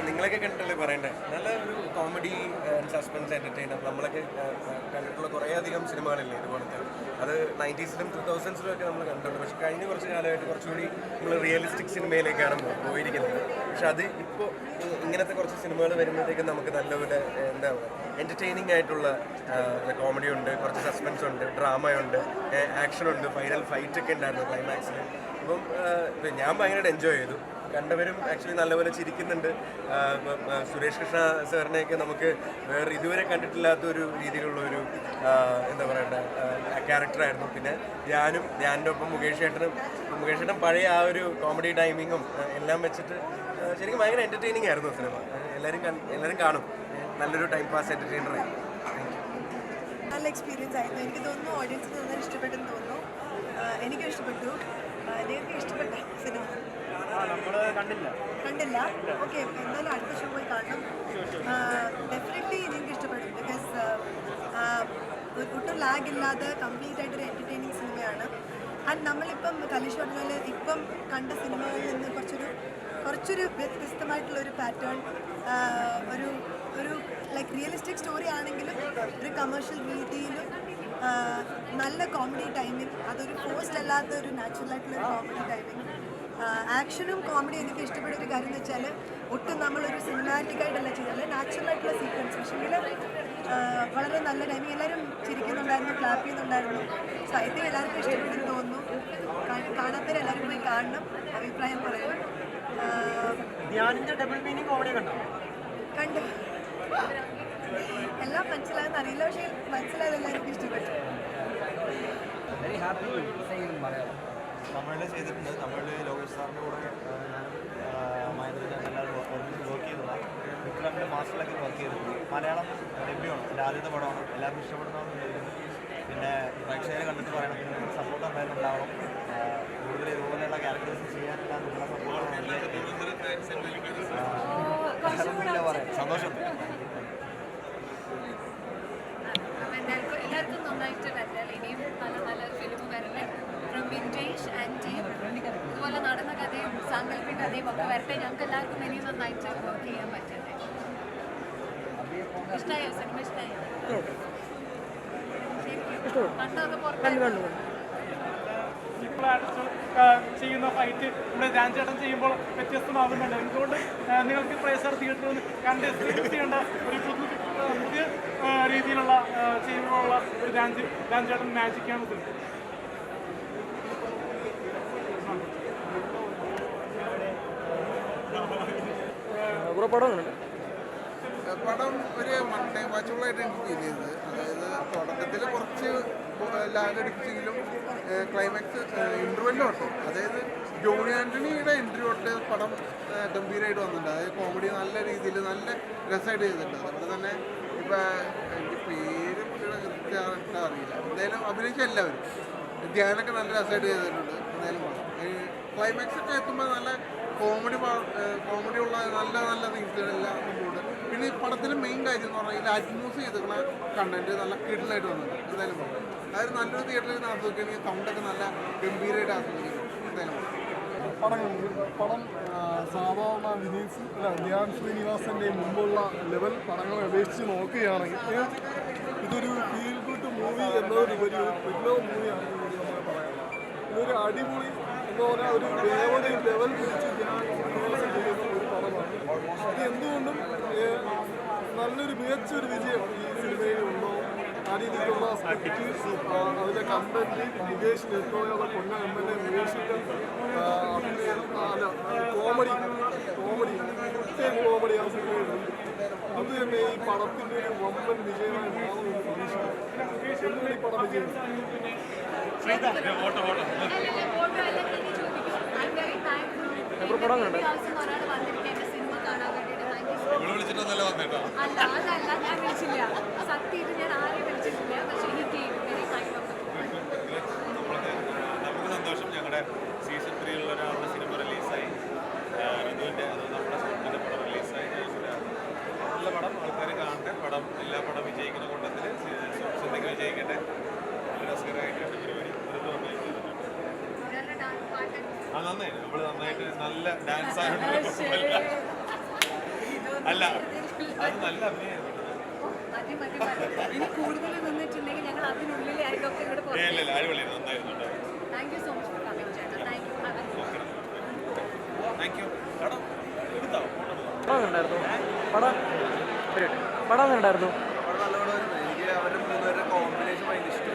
നിങ്ങളൊക്കെ കണ്ടിട്ടല്ലേ പറയണ്ടേ? നല്ല ഒരു കോമഡി സസ്പെൻസ് എന്റർടൈനർ. നമ്മളൊക്കെ കണ്ടിട്ടുള്ള കുറേ അധികം സിനിമകളില്ലേ ഇതുപോലത്തെ. അത് 90s-ലും 2000s-ലും ഒക്കെ നമ്മൾ കണ്ടിട്ടുണ്ട്. പക്ഷെ കഴിഞ്ഞ കുറച്ച് കാലമായിട്ട് കുറച്ചുകൂടി നമ്മൾ റിയലിസ്റ്റിക് സിനിമയിലേക്കാണ് പോയിരിക്കുന്നത്. പക്ഷെ അത് ഇപ്പോൾ ഇങ്ങനത്തെ കുറച്ച് സിനിമകൾ വരുമ്പോഴത്തേക്കും നമുക്ക് നല്ലപോലെ എന്താ പറയുക, എൻ്റർടൈനിങ് ആയിട്ടുള്ള കോമഡി ഉണ്ട്, കുറച്ച് സസ്പെൻസ് ഉണ്ട്, ഡ്രാമയുണ്ട്, ആക്ഷനുണ്ട്, ഫൈനൽ ഫൈറ്റ് ഒക്കെ ഉണ്ടായിരുന്നു ക്ലൈമാക്സിൽ. അപ്പം ഞാൻ ഭയങ്കരമായിട്ട് എൻജോയ് ചെയ്തു. കണ്ടവരും ആക്ച്വലി നല്ലപോലെ ചിരിക്കുന്നുണ്ട്. സുരേഷ് കൃഷ്ണ സാറിനെയൊക്കെ നമുക്ക് വേറെ ഇതുവരെ കണ്ടിട്ടില്ലാത്തൊരു രീതിയിലുള്ളൊരു എന്താ പറയണ്ട ക്യാരക്ടറായിരുന്നു. പിന്നെ ഞാൻ്റെ ഒപ്പം മുകേഷ് ചേട്ടൻ പഴയ ആ ഒരു കോമഡി ടൈമിങ്ങും എല്ലാം വെച്ചിട്ട് ശരിക്കും ഭയങ്കര എൻ്റർടൈനിങ് ആയിരുന്നു സിനിമ. എല്ലാവരും കാണും. നല്ലൊരു ടൈം പാസ് എൻ്റർടൈനറായിരുന്നു. നല്ല എക്സ്പീരിയൻസ് ആയിരുന്നു. എനിക്ക് തോന്നുന്നു ഓഡിയൻസിന് നന്നായി ഇഷ്ടപ്പെട്ടെന്ന് തോന്നുന്നു. എനിക്കും ഇഷ്ടപ്പെട്ടു. നിങ്ങൾക്ക് ഇഷ്ടപ്പെട്ട സിനിമ കണ്ടില്ല? ഓക്കെ, എന്തായാലും അടുത്ത ഷോ പോയി കാണണം. ഡെഫിനറ്റ്ലി നിങ്ങൾക്ക് ഇഷ്ടപ്പെടും. ബിക്കോസ് ഒട്ടും ലാഗ് ഇല്ലാതെ കംപ്ലീറ്റ് ആയിട്ടൊരു എൻ്റർടൈനിങ് സിനിമയാണ്. ആൻഡ് നമ്മളിപ്പം കലീഷ് പറഞ്ഞാൽ ഇപ്പം കണ്ട സിനിമകളിൽ നിന്ന് കുറച്ചൊരു വ്യത്യസ്തമായിട്ടുള്ളൊരു പാറ്റേൺ, ഒരു ലൈക്ക് റിയലിസ്റ്റിക് സ്റ്റോറി ആണെങ്കിലും ഒരു കമേഴ്ഷ്യൽ രീതിയിലും നല്ല കോമഡി ടൈമിങ്, അതൊരു ഫോഴ്സ്ഡ് അല്ലാത്ത ഒരു നാച്ചുറൽ ആയിട്ടുള്ളൊരു കോമഡി ടൈമിങ്. ആക്ഷനും കോമഡി എനിക്ക് ഇഷ്ടപ്പെട്ട ഒരു കാര്യം എന്ന് വെച്ചാൽ ഒട്ടും നമ്മളൊരു സിനിമാറ്റിക് ആയിട്ടല്ല ചെയ്താൽ നാച്ചുറൽ ആയിട്ടുള്ള സീക്വൻസ്. പക്ഷേങ്കിൽ വളരെ നല്ല ടൈമിങ്. എല്ലാവരും ചിരിക്കുന്നുണ്ടായിരുന്നു, ക്ലാപ്പ് ചെയ്യുന്നുണ്ടായിരുന്നു. സോ ഐ തിങ്ക് എല്ലാവർക്കും ഇഷ്ടപ്പെട്ടെന്ന് തോന്നുന്നു. കാണാത്തവരെല്ലാവരും പോയി കാണണം, അഭിപ്രായം പറയണം. കണ്ടു. എല്ലാം മനസ്സിലായെന്ന് അറിയില്ല, പക്ഷേ മനസ്സിലായതെല്ലാം എനിക്ക് ഇഷ്ടപ്പെട്ടു. തമിഴിൽ ചെയ്തിട്ടുണ്ട്. തമിഴിൽ ലോകേഷ് സാറിൻ്റെ കൂടെ മഹേന്ദ്രൻ എല്ലാവരും വർക്ക് ചെയ്തതാണ്. വിക്രമിൻ്റെ മാസ്റ്ററിലൊക്കെ വർക്ക് ചെയ്തിട്ടുണ്ട്. മലയാളം ഡെബ്യൂണ്, എൻ്റെ ആദ്യത്തെ പടമാണ്. എല്ലാവർക്കും ഇഷ്ടപ്പെടുന്നതെന്ന് വിചാരിക്കുന്നു. പിന്നെ പ്രേക്ഷകരെ കണ്ടിട്ട് പറയണം, പിന്നെ നിങ്ങളുടെ സപ്പോർട്ട് എന്തായാലും ഉണ്ടാവണം. കൂടുതൽ ഇതുപോലെയുള്ള ക്യാരക്ടേഴ്സ് ചെയ്യാനുള്ള നിങ്ങളുടെ സപ്പോർട്ട് പറയാം. സന്തോഷം. എല്ലാവർക്കും നന്നായിട്ട് വരാം. ഇനിയും നല്ല നല്ല ഫിലിം വരട്ടെ. ഫ്രം വിൻറ്റേജ് ആൻഡ് ടീം ഇതുപോലെ നടന്ന കഥയും സാങ്കല്പിക കഥയും ഒക്കെ വരട്ടെ. ഞങ്ങൾക്ക് എല്ലാവർക്കും ഇനിയും നന്നായിട്ട് വർക്ക് ചെയ്യാൻ പറ്റട്ടെ. ഇഷ്ടമായോ സിനിമ? ഇഷ്ടമായോ? കണ്ടൊക്കെ പുറത്ത് ചെയ്യുന്ന ഫൈറ്റ് നമ്മുടെ ധ്യാൻ ചേട്ടൻ ചെയ്യുമ്പോൾ വ്യത്യസ്തമാകുന്നുണ്ട്. എന്തുകൊണ്ട് നിങ്ങൾക്ക് പ്രേക്ഷകർ തിയേറ്ററിൽ കണ്ട് എക്സ്പീരിയൻസ് ചെയ്യേണ്ട ഒരു പുതിയ രീതിയിലുള്ള ചെയ്യുമ്പോഴുള്ള ഒരു ധ്യാൻ ചേട്ടൻ മാജിക്കാണ് ഇത്. പടം ഒരു വൺ ടൈം വാച്ചുകളായിട്ട് എനിക്ക് ഫീൽ ചെയ്തത്. അതായത് തുടക്കത്തിൽ കുറച്ച് ലാഗ് അടിച്ചെങ്കിലും ക്ലൈമാക്സ് ഇൻ്റർവെല്ലിൽ തൊട്ട്, അതായത് ജോണി ആൻ്റണിയുടെ എൻട്രി തൊട്ട് പടം ഗംഭീരമായിട്ട് വന്നിട്ടുണ്ട്. അതായത് കോമഡി നല്ല രീതിയിൽ നല്ല രസമായിട്ട് ചെയ്തിട്ടുണ്ട്. അതുപോലെ തന്നെ ഇപ്പം എനിക്ക് പേര് കൃത്യമായിട്ട് അറിയില്ല, എന്തായാലും അഭിനയിച്ച എല്ലാവരും ധ്യാനൊക്കെ നല്ല രസമായിട്ട് ചെയ്തിട്ടുണ്ട്. എന്തായാലും ക്ലൈമാക്സ് ഒക്കെ എത്തുമ്പോൾ നല്ല കോമഡി ഉള്ള നല്ല നല്ല തിങ്സുകളെല്ലാം ഉണ്ട്. പിന്നെ ഈ പടത്തിൻ്റെ മെയിൻ കാര്യം എന്ന് പറഞ്ഞാൽ അറ്റ്മോസ് ചെയ്തിട്ടുള്ള കണ്ടന്റ് നല്ല കിടിലായിട്ട് വന്നിട്ടുണ്ട്. എന്തായാലും അതായത് നല്ലൊരു തിയേറ്ററിൽ നിന്ന് ആസ്വദിക്കുകയാണെങ്കിൽ സൗണ്ടൊക്കെ നല്ല ഗംഭീരമായിട്ട് ആസ്വദിക്കും. എന്തായാലും പടം സാധാരണ ധ്യാൻ ശ്രീനിവാസൻ്റെ മുമ്പുള്ള ലെവൽ പടങ്ങളെ അപേക്ഷിച്ച് നോക്കുകയാണെങ്കിൽ ഇതൊരു ഫീൽ ഗുഡ് മൂവി എന്നതിലുപരി ഒരു ത്രില്ലർ മൂവിയാണെന്ന് കൂടി നമ്മൾ പറയാം. ഇതൊരു അടിപൊളി എന്ന് പറഞ്ഞാൽ ഒരു വേറെ ലെവൽ പിടിച്ച് ധ്യാൻ ശ്രീനിവാസൻ ചെയ്യുന്ന ഒരു പടമാണ്. ഇത് എന്തുകൊണ്ടും നല്ലൊരു മികച്ചൊരു വിജയം ഈ സിനിമയിൽ ഉണ്ടോ. ആ രീതിയിലുള്ള സ്ക്രിപ്റ്റ്, അതിലെ കണ്ടന്റ്, മുകേഷ് നെത്തോയുടെ പൊന്ന MLA മുകേഷിൻ്റെ കോമഡി ആ സിനിമയിലുണ്ട്. അത് തന്നെ ഈ പടത്തിൻ്റെ ഒരു വമ്പൻ വിജയമായി മാറുമെന്ന് പ്രതീക്ഷിക്കുന്നു. എന്തുകൊണ്ട് ഈ പടം വിജയം? അല്ല അതല്ല, ഞാൻ വിളിച്ചില്ല. സത്യമായിട്ട് ഞാൻ ആരെയും വിളിച്ചിട്ടില്ല. പക്ഷേ എനിക്ക് നമുക്ക് സന്തോഷം. ഞങ്ങളുടെ സീസൺ 3 ഒരാളുടെ സിനിമ റിലീസായി. ഋതുവിൻ്റെ നമ്മുടെ സുഹൃത്തിൻ്റെ പടം റിലീസായി. നല്ല പടം, ആൾക്കാർ കാണട്ടെ. പടം എല്ലാ പടം വിജയിക്കുന്ന കൂട്ടത്തിൽ ശ്രദ്ധയ്ക്ക് വിജയിക്കട്ടെ. നല്ല രസകരമായിട്ട് പരിപാടി ഋതു അഭിനയിച്ചിട്ടുണ്ട്. നന്നായി നമ്മൾ നന്നായിട്ട് നല്ല ഡാൻസ് ആയിട്ട് അല്ല അത് നല്ല അഭിനയമായിരുന്നു മതി മതി മതി ഇനി കൂടുതൽ നിന്നിട്ടുണ്ടെങ്കിൽ ഞങ്ങൾ അതിനുള്ളിൽ ആയിട്ടൊക്കെ ഇവിടെ ഇല്ല അടിപൊളിയായിരുന്നു നന്നായിരുന്നു thank you so much for coming ചേട്ടാ താങ്ക് യു താങ്ക് യു എടാ എടുത്തോ അവിടെ നല്ലപോലെ എനിക്ക് അവരുടെ മൂന്നുപേരുടെ കോമ്പിനേഷൻ ഭയങ്കര ഇഷ്ടം